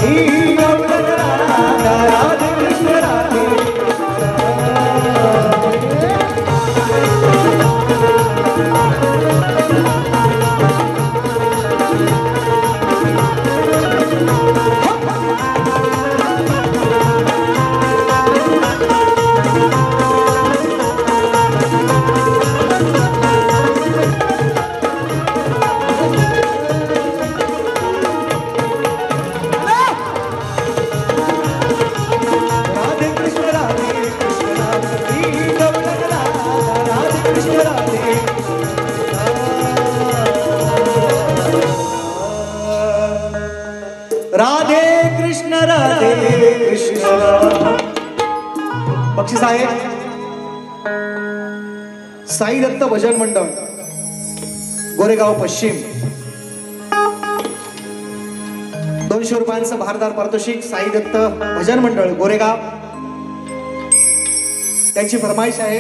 ही गौर राधा राधे कृष्ण राधे बक्षी साहेब साई दत्त भजन मंडळ गोरेगाव पश्चिम 200 रुपयांचं भारदार पारितोषिक साई दत्त भजन मंडळ गोरेगाव त्यांची फरमाईश आहे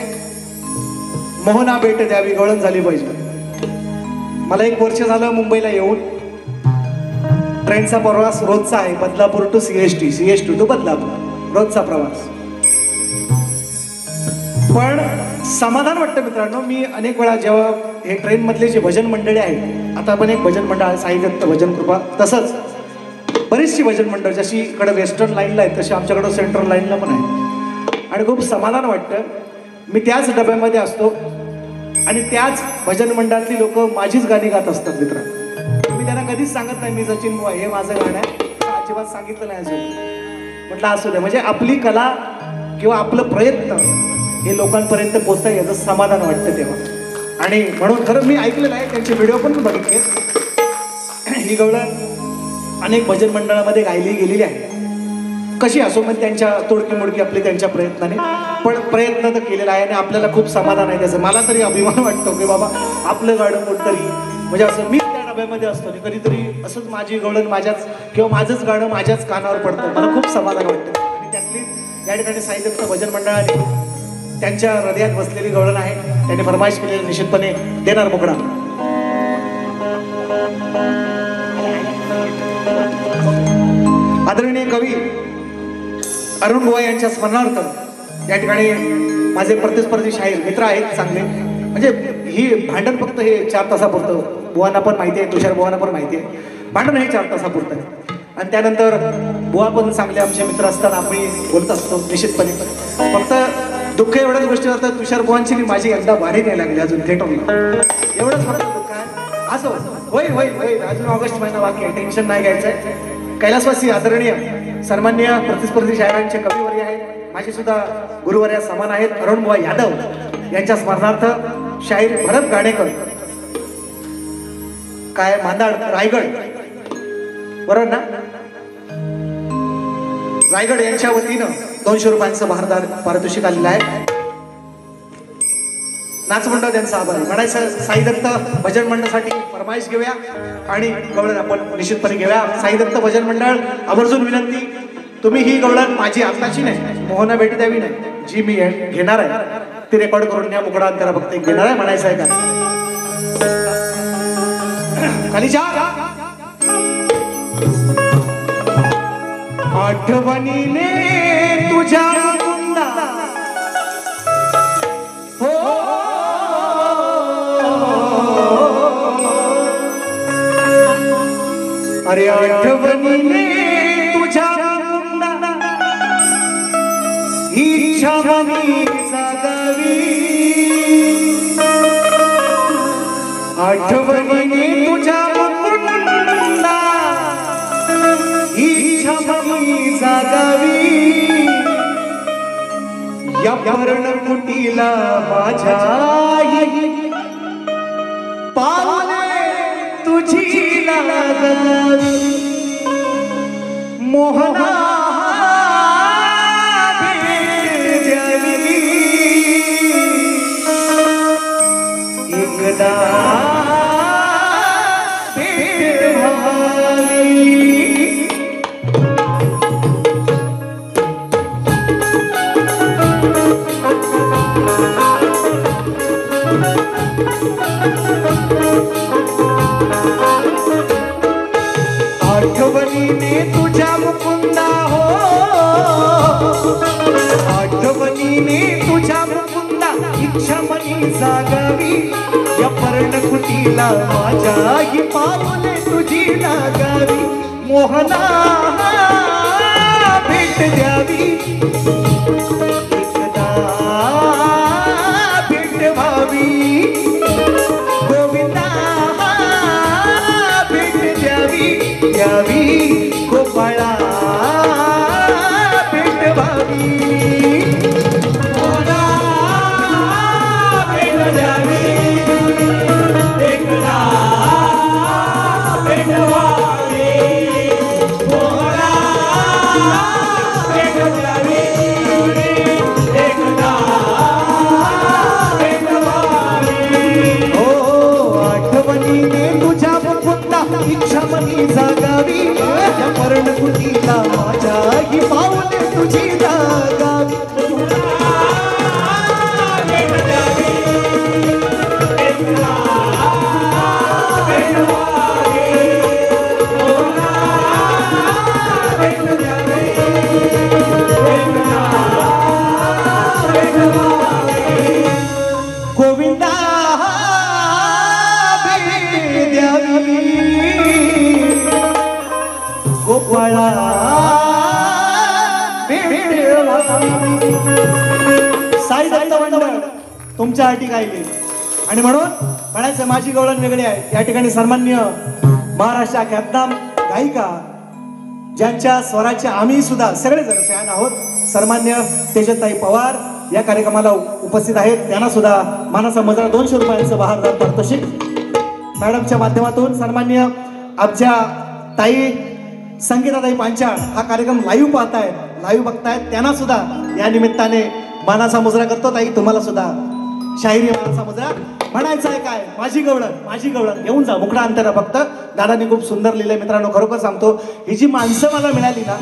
मोहना भेट द्यावी गवळण झाली पाहिजे। मला 1 वर्ष झालं मुंबईला येऊन ट्रेनचा प्रवास रोजचा आहे Badlapur to CST to Badlapur रोजचा प्रवास पण समाधान वाटतं मित्रांनो। मी अनेक वेळा जेव्हा हे ट्रेन मधले जे भजन मंडळी आहेत आता आपण एक भजन मंडळ आहे साई दत्त भजन कृपा तसंच बरीचशी भजन मंडळ जशी इकडे वेस्टर्न लाईनला आहेत तशी आमच्याकडे सेंट्रल लाईनला पण आहे आणि खूप समाधान वाटतं। मी त्याच डब्यामध्ये असतो आणि त्याच भजन मंडळातली लोक माझीच गाणी गात असतात मित्रांनो। मी त्यांना कधीच सांगत नाही मी सचिन बुवा हे माझं गाणं आहे अजिबात सांगितलं नाही अजून म्हटलं असू दे म्हणजे आपली कला किंवा आपलं प्रयत्न हे लोकांपर्यंत पोहोचतं याचं समाधान वाटतं तेव्हा आणि म्हणून खरं मी ऐकलेलं आहे त्यांचे व्हिडिओ पण बघितले। ही गवळण अनेक भजन मंडळामध्ये गायली गेलेली आहे कशी असो मग त्यांच्या तोडकी मोडकी आपली त्यांच्या प्रयत्नाने पण प्रयत्न तर केलेला आहे आणि आपल्याला खूप समाधान आहे त्याचं। मला तरी अभिमान वाटतो की बाबा आपलं गाणं कोणतरी म्हणजे असं मी त्या डब्यामध्ये असतो कधीतरी असंच माझी गवळण माझ्याच किंवा माझंच गाणं माझ्याच कानावर पडतं मला खूप समाधान वाटतं आणि त्यातली या ठिकाणी साई दत्त भजन मंडळाने त्यांच्या हृदयात बसलेली गवळण आहे त्यांनी फरमाईश केलेली निश्चितपणे देणार मोकळा। आदरणीय कवी अरुण बुवा यांच्या स्मरणार्थ या ठिकाणी माझे प्रतिस्पर्धी शाहीर मित्र आहेत चांगले म्हणजे ही भांडण फक्त हे 4 तासापुरतं बुवांना पण माहिती आहे तुषार बुवांना पण माहिती आहे भांडण हे 4 तासापुरतं आणि त्यानंतर बुवा पण चांगले आमचे मित्र असताना आम्ही बोलत असतो निश्चितपणे फक्त दुःख एवढ्याच गोष्टी असतात तुषार बुवांची माझी एकदा भारी नाही लागली अजून थिएटरला एवढंच फक्त दुःख आहे असं होईल होईल होईल अजून ऑगस्ट महिना बाकी आहे टेन्शन नाही घ्यायचंय। कैलासवासी आदरणीय सन्माननीय प्रतिस्पर्धी शायरांचे कविवर्य आहेत माझे सुद्धा गुरुवर्या समान आहेत अरुण बुवा यादव यांच्या स्मरणार्थ शाहीर भरत गाडेकर काय मांदाड रायगड बरोबर ना रायगड यांच्या वतीनं 200 रुपयांचं भारदार पारितोषिक आलेलं आहे। नाच मंडळ त्यांचा आभार आहे म्हणायचं साई दत्त भजन मंडळासाठी फरमाईश घेऊया आणि गवळण आपण निश्चितपणे घेऊया। साई दत्त भजन मंडळ आवर्जून विनंती तुम्ही ही गवळण माझी आत्ताची नाही मोहना भेट द्यावी नाही जी मी घेणार आहे ती रेकॉर्ड करून न्या मुकडा करा फक्त एक घेणार आहे म्हणायचं आहे का खाली जा आठवणीने तुझ्या हो अरे आठवणीने तुझ्या इच्छा मनी जागावी आठवणीने तुझ्या जागावी या पर्णकुटीला माझ्या पावले तुझी लागावी मोहना भेट द्यावी एकदा भेट व्हावी आठवणीने तुझ्या मुकुंदा हो, आठवणीने तुझ्या मुकुंदा इच्छा मनी जागावी या पर्णकुटीला माझ्या ही पावले तुझी लागावी मोहना भेट द्यावी एकदा भेट व्हावी गोविंदा भेट द्यावी द्यावी गोपाळा भेट व्हावी मोहना भेट द्यावी एकदा भेट व्हावी मोहना भेट द्यावी एकदा भेट व्हावी हो आठवणीने तुझ्या मुकुंदा इच्छा मनी जागावी या पर्णकुटीला माझ्या ही पावले तुझी लागावी भेट द्यावी एकदा भेट व्हावी मोहना भेट द्यावी एकदा भेट व्हावी गोविंदा भेट द्यावी गोपाळा भेट व्हावी साई दत्त मंडळ तुमच्यासाठी गायले आणि म्हणून म्हणायचं माझी गवळण वेगळी आहे या ठिकाणी सन्माननीय महाराष्ट्र ख्यातनाम गायिका ज्यांच्या स्वराचे आम्ही सुद्धा सगळेजण फॅन आहोत सन्मान्य तेजताई पवार या कार्यक्रमाला उपस्थित आहेत त्यांना सुद्धा मानाचा मुजरा 200 रुपयांचं बहारदार पारितोषिक मॅडमच्या माध्यमातून सन्मान्य आमच्या ताई संगीताताई पांचाळ हा कार्यक्रम लाईव्ह पाहतायत लाईव्ह बघतायत त्यांना सुद्धा या निमित्ताने मानाचा मुजरा करतो ताई तुम्हाला सुद्धा शाहिरी मानाचा मुजरा म्हणायचं आहे काय माझी गवळण घेऊन जा मुकडा अंतर फक्त दादांनी खूप सुंदर लिहिलंय मित्रांनो खरोखर सांगतो ही जी माणसं मला मिळाली ना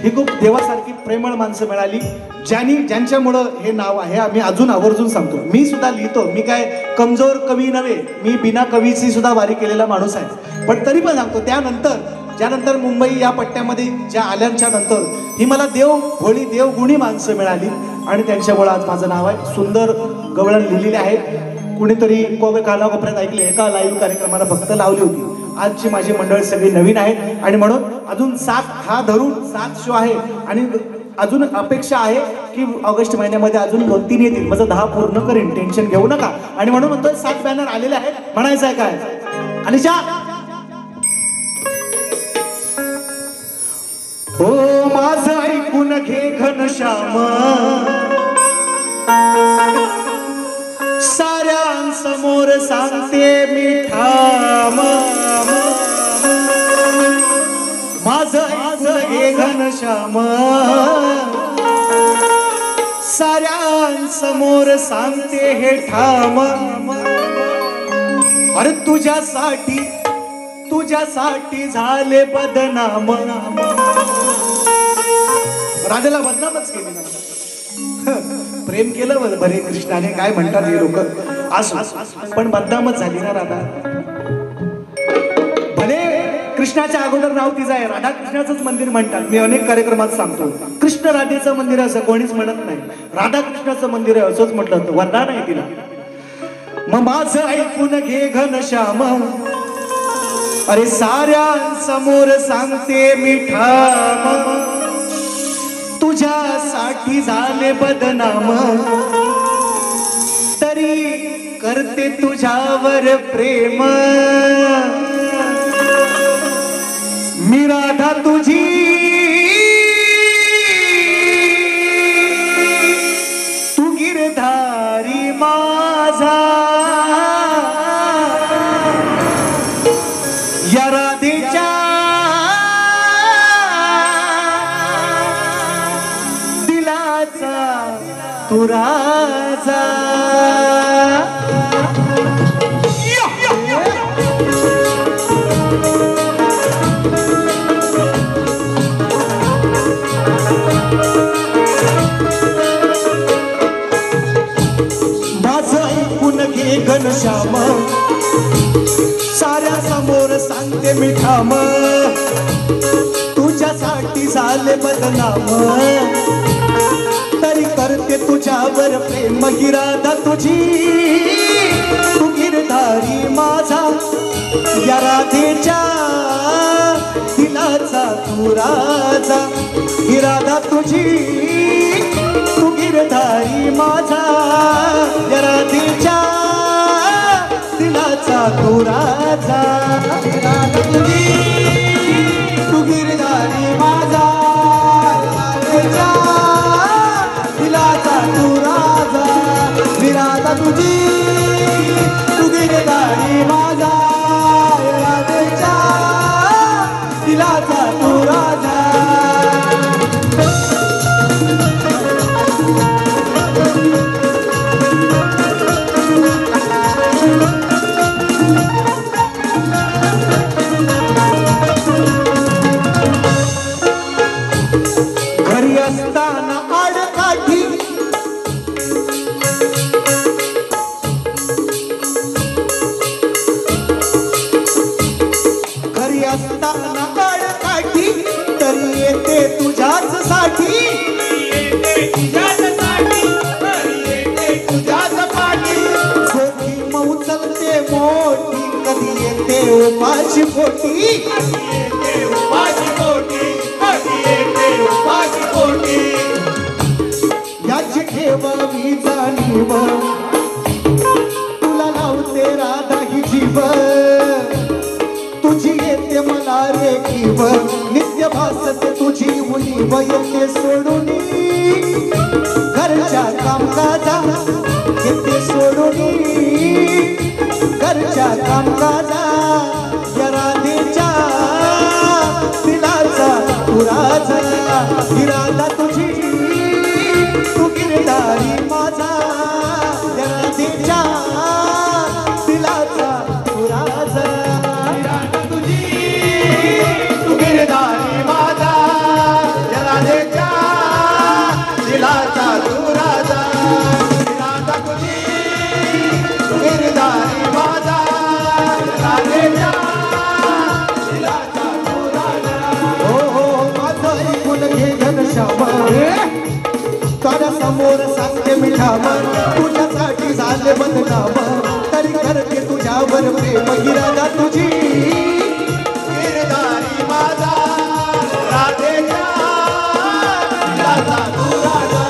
ही खूप देवासारखी प्रेमळ माणसं मिळाली ज्यांच्यामुळं हे नाव आहे आम्ही अजून आवर्जून सांगतो मी सुद्धा लिहितो मी काय कमजोर कवी नव्हे मी बिना कवीची सुद्धा वारी केलेला माणूस आहे पण तरी पण सांगतो त्यानंतर ज्यानंतर मुंबई या पट्ट्यामध्ये ज्या आल्याच्या नंतर ही मला भोळी देवगुणी माणसं मिळाली आणि त्यांच्यामुळे आज माझं नाव आहे सुंदर गवळण लिहिलेले आहे कुणीतरी कानाकोपऱ्यात ऐकले एका लाईव्ह कार्यक्रमाला फक्त लावली होती आजची माझी मंडळी सगळी नवीन आहेत आणि म्हणून अजून 7 हा धरून 7 शो आहे आणि अजून अपेक्षा आहे की ऑगस्ट महिन्यामध्ये अजून 2-3 येतील माझं 10 पूर्ण करीन टेन्शन घेऊ नका आणि म्हणून म्हणतोय 7 बॅनर आलेले आहेत म्हणायचं आहे काय अनिशा हो माझं ऐकून घे घनश्याम साऱ्यांसमोर सांगते मी ठाम माझं ऐकून घे घनश्याम साऱ्यांसमोर सांगते हे ठाम अरे तुझ्यासाठी झाले बदनाम राजाला बदनामच केले ना प्रेम केलं बरे कृष्णाने काय म्हणतात हे लोक असो पण बदनामच झाली ना राधा भले कृष्णाच्या अगोदर नाव तिचं आहे राधा कृष्णाचंच मंदिर म्हणतात मी अनेक कार्यक्रमात सांगतो कृष्ण राधेचं मंदिर असं कोणीच म्हणत नाही राधा कृष्णाचं मंदिर आहे असंच म्हटलं होतं वरदान आहे तिला मग माझं ऐकून घे घनश्याम अरे साऱ्यांसमोर सांगते मी ठाम तुझ्यासाठी झाले बदनाम तरी करते तुझ्यावर प्रेम मी राधा तुझी तू गिरधारी माझा या राधेच्या तू राजा माझं ऐकून घे घनश्याम साऱ्या समोर सांगते मी ठाम तुझ्यासाठी झाले बदनाम तरी करते तुझ्यावर प्रेम ही राधा तुझी तू गिरधारी माझा या राधेच्या दिलाचा तू राजा ही राधा तुझी तू गिरधारी माझा या राधेच्या दिलाचा तू राजा राधा तुझी तू गिरधारी माझा राधेच्या दिलाचा तू राजा विराधा तुझी तू गिरधारी माझा राधेच्या दिलाचा तू राजा घरी असताना आडकाठी घरी असताना आडकाठी तरी येते तुझ्याच साठी जोखीम उचलते मोठी कधी येते उपाशी पोटी याची ठेवावी जाणीव तुला लावते राधा ही जीव तुझी येते मला रेखीव नित्य भासते तुझी उणीव येते सोडून घरच्या कामकाजा येते सोडून घरच्या कामकाजा या राधेच्या दिलाचा तू राजा ही राधा तुझी तू गिरधारी माझा या राधेच्या दिलाचा तू राजा राधा तुझी तू गिरधारी माझा या राधेच्या दिलाचा तू राजा राधा तुझी तू गिरधारी माझा राधेच्या दिलाचा तू राजा हो हो माझं ऐकून घे घनश्याम तुझ्या समोर सांगते मिठाम तुझ्यासाठी झाले बदनाम तरी करते तुझ्यावर प्रेम ही राधा तुझी गिरधारी माझा राधेच्या दिलाचा तू राजा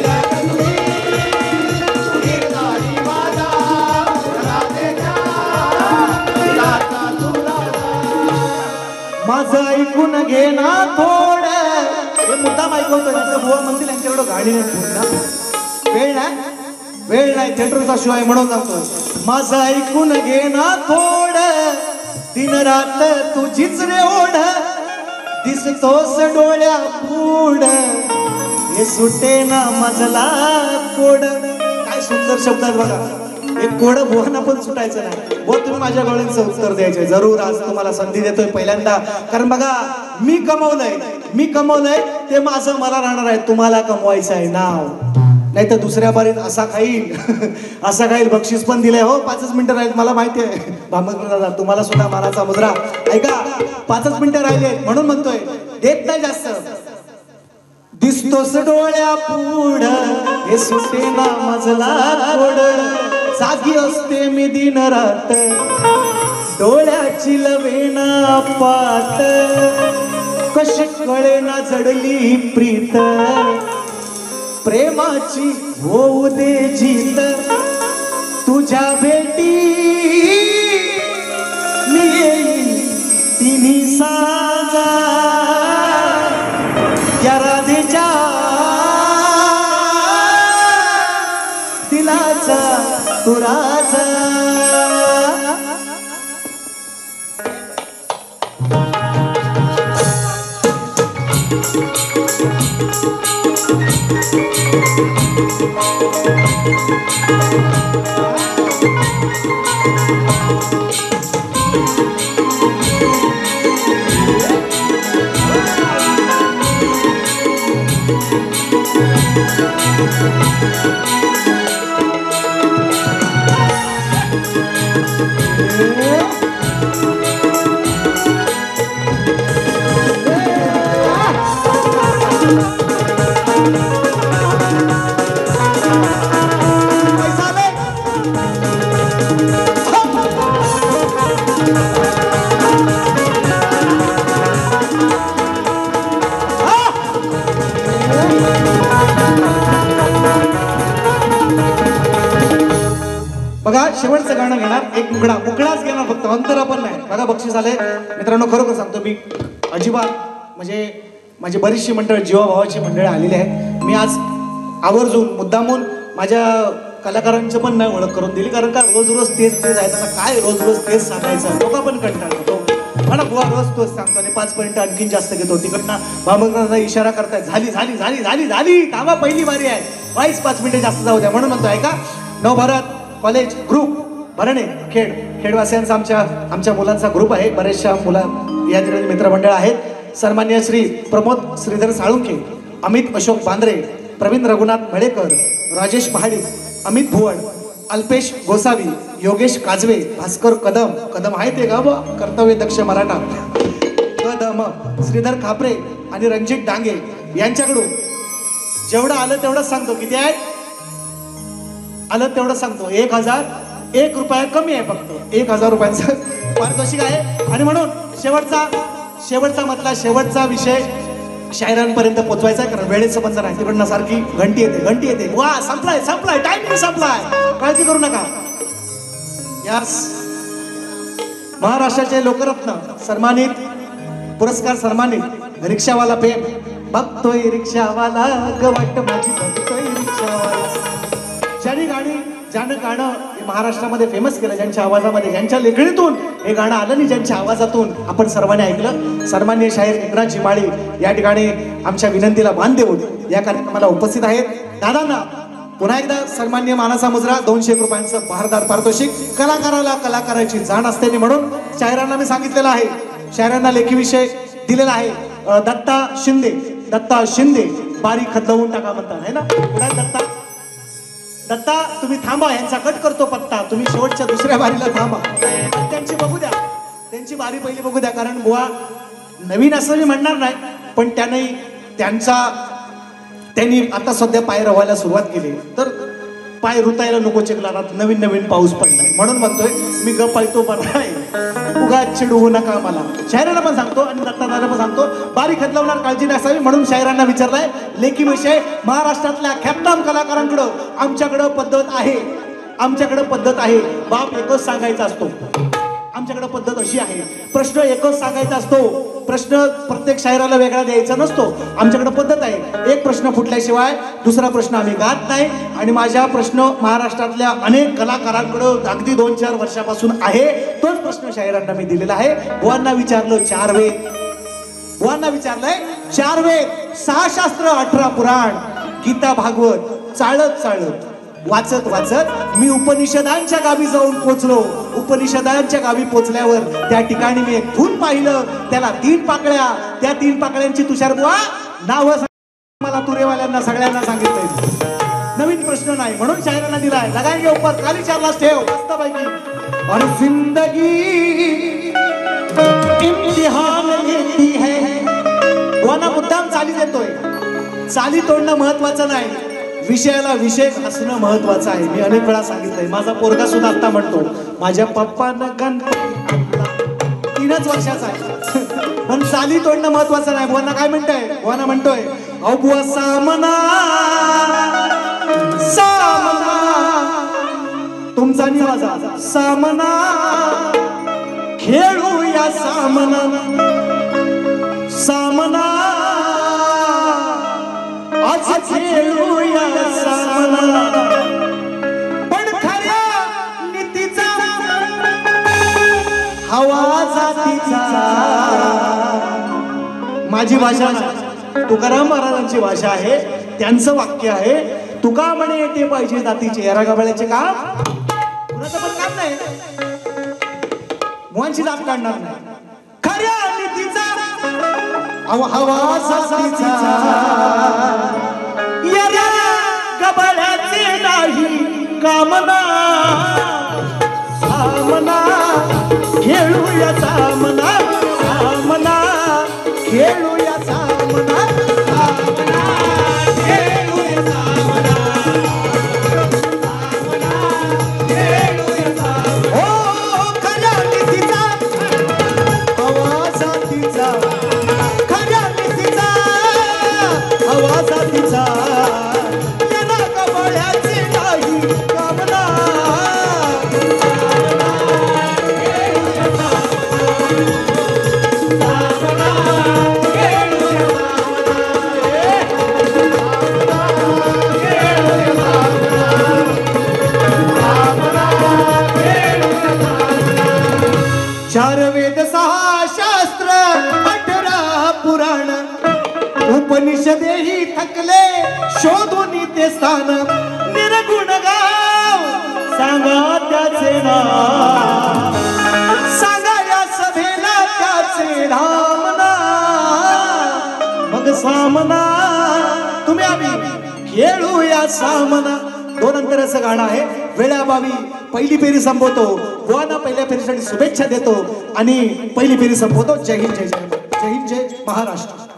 राधा तुझी गिरधारी माझा राधेच्या दिलाचा तू राजा माझं ऐकून घे ना थोडं हे मुद्दाम ऐकवतोय आपलं बुवा म्हणतील यांच्याकडं गाडी नाही वेळ नाही थिएटरचा शो आहे म्हणून सांगतोय माझं ऐकून घे ना थोडं दिन रात तुझीच रे ओढ दिसतोस डोळ्या पुढ हे सुटे ना मजला कोड काय सुंदर शब्दात बघा एक कोड बुवांना पण सुटायचं नाही बुवा तुम्ही माझ्या गवळींचं उत्तर द्यायचे जरूर आज तुम्हाला संधी देतोय पहिल्यांदा कारण बघा मी कमवलंय ते माझं मला राहणार आहे तुम्हाला कमवायचं आहे नाव नाही तर दुसऱ्या बारीत असा खाईल बक्षीस पण दिलंय हो 5च मिनिटं राहील मला माहिती आहे भामकर दादा तुम्हाला सुद्धा मानाचा मुजरा ऐका 5च मिनिटं राहिले म्हणून म्हणतोय देत नाही जास्त दिसतोस डोळ्या पुढ हे सुटे ना मजला कोड जागी असते मी दिन रात डोळ्याची लवेना पात कशी कळेना जडली प्रीत प्रेमाची होऊ दे जीत तुझ्या भेटी मी येईल तिन्ही साजा या राधेच्या दिलाचा तू राजा शेवटचं गाणं घेणार, एक मुकडाच घेणार फक्त, अंतरा पण नाही. बघा बक्षीस आले मित्रांनो. खरोखर सांगतो मी, अजिबात म्हणजे माझी बरीचशी मंडळ, जीवाभावाची मंडळी आलेली आहेत. मी आज आवर्जून मुद्दामून माझ्या कलाकारांचं पण नाही ओळख करून दिली, कारण का रोज रोज तेच आहे. आता काय रोज रोज तेच सांगायचं, लोक पण कंटाळतो. म्हणा बुवा रोज तोच सांगतो आणि 5 पॉईंट आणखीन जास्त घेतो. तिकडनं बाबा इशारा करताय, झाली झाली झाली झाली झाली, थांबा पहिली बारी आहे, 5 मिनिटं जास्त जाऊ द्या. म्हणून म्हणतो ऐका, नवभारत कॉलेज ग्रुप भरणे खेडवासियांचा आमच्या मुलांचा ग्रुप आहे. बरेचशा मुलं या ठिकाणी मित्रमंडळ आहेत. सन्मान्य श्री प्रमोद श्रीधर साळुंखे, अमित अशोक बांद्रे, प्रवीण रघुनाथ मळेकर, राजेश पहाडी, अमित भुवड, अल्पेश गोसावी, योगेश काजवे, भास्कर कदम आहे ते गाव कर्तव्य दक्ष मराठा कदम, श्रीधर खापरे आणि रणजित डांगे यांच्याकडून जेवढं आलं तेवढंच सांगतो. किती आहे आलं तेवढं सांगतो. 1 रुपया कमी आहे, फक्त 1000 रुपयांचं पारितोषिक आहे. आणि म्हणून शेवटचा म्हटला, शेवटचा विषय शायरांपर्यंत पोहोचवायचा, कारण वेळेचं बंधन आहे. तिकडनं सारखी घंटी येते. वा संपलाय टायमिंग संपलाय, काळजी करू नका. यास महाराष्ट्राचे लोकरत्न सन्मानित, पुरस्कार सन्मानित रिक्षावाला फेम, बघतोय रिक्षावाला वाट माझी, बघतोय रिक्षावाला. ज्यानं गाणं महाराष्ट्रामध्ये फेमस केलं, ज्यांच्या आवाजामध्ये, ज्यांच्या लेखणीतून हे गाणं आलं नाही, ज्यांच्या आवाजातून आपण सर्वांनी ऐकलं, सन्माननीय शाहीर एकनाथ जिमाळी या ठिकाणी आमच्या विनंतीला मान देऊन या कार्यक्रमाला उपस्थित आहेत. दादांना पुन्हा एकदा सन्माननीय मानाचा मुजरा, 200 रुपयांचं बहारदार पारितोषिक. कलाकाराला कलाकाराची जाण असते, म्हणून शायरांना मी सांगितलेलं आहे, शायरांना लेखी विषय दिलेला आहे. दत्ता शिंदे बारी खतलवून टाका म्हणतात है ना. दत्ता तुम्ही थांबा, यांचा कट करतो पत्ता, तुम्ही शेवटच्या दुसऱ्या बारीला थांबा, त्यांची बघू द्या, त्यांची बारी पहिली बघू द्या. कारण बुवा नवीन असं मी म्हणणार नाही, पण त्यांनी आता सध्या पाय रवायला सुरुवात केली, तर पाय रुतायला नको चिखलात, नवीन पाऊस पडलाय. म्हणून म्हणतोय मी गप पायतो बरं, उगा चिडवू नका मला. शायरांना पण सांगतो आणि दत्तादाला पण सांगतो, बारी खतलवणार काळजी नसावी. म्हणून शायरांना विचारलाय लेखी विषय. महाराष्ट्रातल्या ख्यातनाम कलाकारांकडं आमच्याकडं पद्धत आहे. बाप एकच सांगायचा असतो, आमच्याकडे पद्धत अशी आहे. प्रश्न एकच सांगायचा असतो, प्रश्न प्रत्येक शायराला वेगळा द्यायचा नसतो. आमच्याकडे पद्धत आहे, एक प्रश्न फुटल्याशिवाय दुसरा प्रश्न आम्ही गात नाही. आणि माझा प्रश्न महाराष्ट्रातल्या अनेक कलाकारांकडे अगदी 2-4 वर्षापासून आहे. तोच प्रश्न शायरांना मी दिलेला आहे. बुवांना विचारलं 4 वेद, बुवांना विचारलंय 4 वेद, 6 शास्त्र, 18 पुराण, गीता भागवत चाळत वाचत मी उपनिषदांच्या गावी जाऊन पोचलो. उपनिषदांच्या गावी पोचल्यावर त्या ठिकाणी मी एक धून पाहिलं, त्याला 3 पाकळ्या. त्या 3 पाकळ्यांची तुषार बुवा नावं मला तुरेवाल्यांना सगळ्यांना सांगितलंय. नवीन प्रश्न नाही, म्हणून शायरांना दिलाय. लगाएंगे ऊपर, खाली 4 लाच ठेव मस्त पैकी. और जिंदगी इम्तिहान लेती है. बुवांना मुद्दाम चाली देतोय. चाली तोडणं महत्वाचं नाही, विषयाला विषय असणं महत्वाचं आहे. मी अनेक वेळा सांगितलंय, माझा पोरगा सुद्धा आता म्हणतो माझ्या पप्पानं गणपती आणला, 3च वर्षाचा आहे, पण चाली तोडणं महत्वाचं नाही. बुवांना काय म्हणताय, बुवांना म्हणतोय अहो बुवा सामना तुमचा निवाजा, सामना खेळूया, सामना आज खेळूया सामना. पण खऱ्या नीतीचा हवा जातीचा. माझी भाषा तुकाराम महाराजांची भाषा आहे, त्यांचं वाक्य आहे, तुका म्हणे येते पाहिजे जातीचे. या रागाबळ्याचे काम कुणाचं पण काम नाही, मुलांची दाब काढणार नाही. खऱ्या नीतीचा हवा जातीचा, गबळ्याचे नाही कामना. सामना खेळूया, सामना खेळूया, सामना आवाजातीचा. 6 शास्त्र 18 पुराण उपनिषदेही थकले शोधून ते स्थान निर्गुण गाव सांगा त्याचे नाव सांगा या सभेला त्याचे धाम मग सामना तुम्ही आम्ही खेळूया सामना. 2 अंतराचं गाणं आहे. वेळाभावी पहिली फेरी संपवतो. बुवांना पहिल्या फेरीसाठी शुभेच्छा देतो आणि पहिली फेरी संपवतो. जय हिंद जय जय. जय हिंद जय महाराष्ट्र.